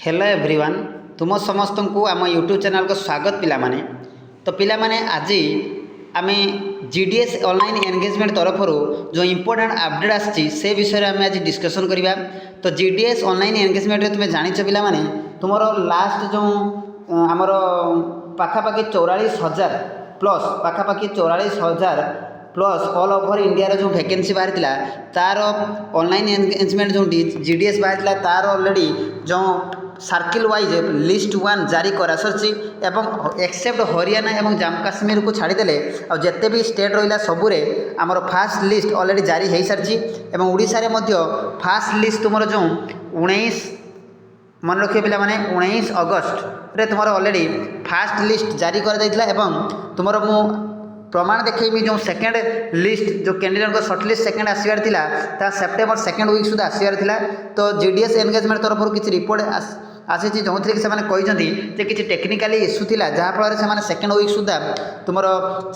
Hello everyone तुम समस्त को आम यूट्यूब चैनल को स्वागत पिला माने। तो पिला माने आज आम जीडीएस ऑनलाइन एंगेजमेंट तरफ जो इम्पोर्टेंट अपडेट आसी से विषय में आम आज डिस्कसन करवा। तो जीडीएस ऑनलाइन एंगेजमेंट तुम जानिच पिला माने तुम लास्ट जो आमर पाखापाखि 44,000 प्लस पाखापाखि 44,000 प्लस ऑल ओवर इंडिया जो वैकेंसी बाहरी तार ऑनलाइन एंगेजमेंट जो जीडीएस बाहरी तार ऑलरेडी जो सर्किल वाइज लिस्ट 1 जारी करा सरछि एवं एक्सेप्ट हरियाणा एवं जम्मू काश्मीर को छाड़ीदे और जिते भी स्टेट रहा सबुरे आमर फास्ट लिस्ट ऑलरेडी जारी हो सारी एवं ओडिशा रे मध्य फास्ट लिस्ट तुम जो 19 मन रखिए पिला माने 19 अगस्त रे तुम ऑलरेडी फास्ट लिस्ट जारी कर तुम मु प्रमाण देखी जो सेकेंड लिस्ट जो कैंडिडेट को सर्ट लिस्ट सेकेंड आसबार था सेप्टेम्बर सेकेंड वीक सुधा आसबार। तो जीडीएस एंगेजमेंट तरफ किसी रिपोर्ट आसी जो थे कि किसी टेक्निकाली इश्यू था जहाँफल से सेकेंड वीक सुधा तुम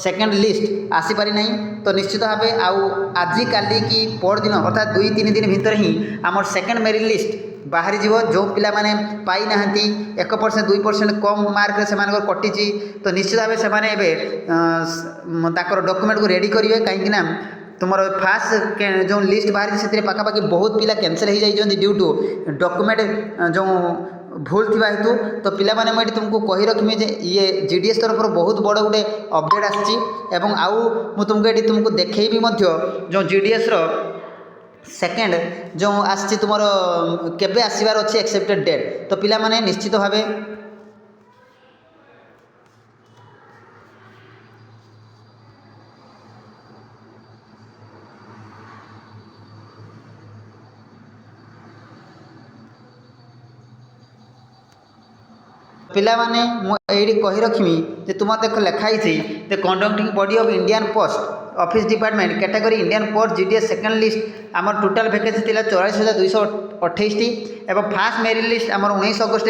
सेकेंड लिस्ट आसीपारी ना। तो निश्चित भाव आउ आज काली कि परदिन अर्थात 2-3 दिन भितर ही आम सेकेंड मेरिट लिस्ट बाहरी जीव जो पिला माने पाई ना 1% 2% कम मार्क से कटिची। तो निश्चित भाव से डॉक्यूमेंट को रेडी करेंगे कहीं तुम फास्ट जो लिस्ट बाहरी से पाखापाखि बहुत पिला कैंसल हो जाती ड्यू टू डॉक्यूमेंट जो भूल थी हेतु। तो पिला माने मुझे तुमको कही रखमी जे ये जीडीएस तरफ बहुत बड़ गोटे अपडेट आसी आउ मु तुमको ये तुमको देखी जो जीडीएस सेकेंड जो आसी तुम केबे आसबार अच्छे एक्सेप्टेड डेट। तो पिला माने निश्चित भाव पिला माने मुझे कही रखमी जे तुम देख लिखाई conducting body of Indian post office department category Indian post GDS second list आम टोटाल वैकेंसी थी 44,228 एवं फास्ट मेरिट लिस्ट आम 19 अगस्त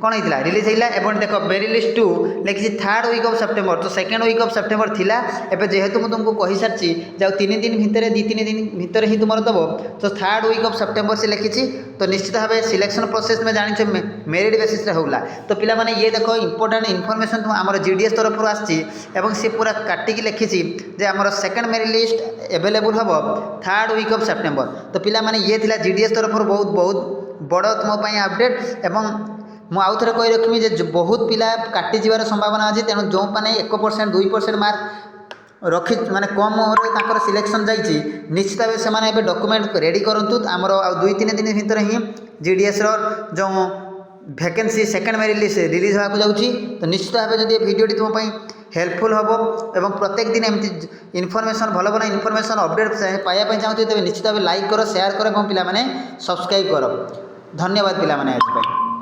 कौन होता रिलीज होता एवं देख मेरिट लिस्ट 2 लिखी 3rd वीक ऑफ सेप्टेम्बर। तो सेकेंड वीक ऑफ सेप्टेम्बर थिला एवं जेहेतु मुझे तुमको कही सारी जाओ 3 दिन भितर 2-3 दिन भितर ही तुम दब। तो 3rd वीक ऑफ सेप्टेम्बर से लिखी। तो निश्चित भाव सिलेक्शन प्रोसेस में जानी मेरिट बेसिस होगा। तो पिला माने ये देख इंपोर्टेंट इनफॉरमेशन तुम आम जीडीएस तरफ आसी सी पूरा काटिकी लिखी जे आम सेकेंड मेरिट लिस्ट एवेलेबल हम 3rd वीक ऑफ सेप्टेम्बर। तो पिला माने ये थिला जीडीएस तरफ बहुत बड़ तुम अपडेट एवं मु आउ थे कही रखमी जे बहुत पिला काटी जीवार संभावना अच्छी। तेणु जो मैंने 1% 2% मार्क रखी माने कम ओवर सिलेक्शन जाइए निश्चित भाव से डॉक्यूमेंट रेडी करूँ आमर आ 2-3 दिन भितर ही जीडीएस जो vacancy second merit list release होगा जाऊँगी। तो निश्चित भाव जब वीडियो तुम हेल्पफुल हम एवं प्रत्येक दिन एमती इनफॉरमेशन भल भल इनफॉरमेशन अपडेट पाइबा चाहते तेज निश्चित भाव लाइक कर शेयर कर पिला सब्सक्राइब कर। धन्यवाद पिला आज।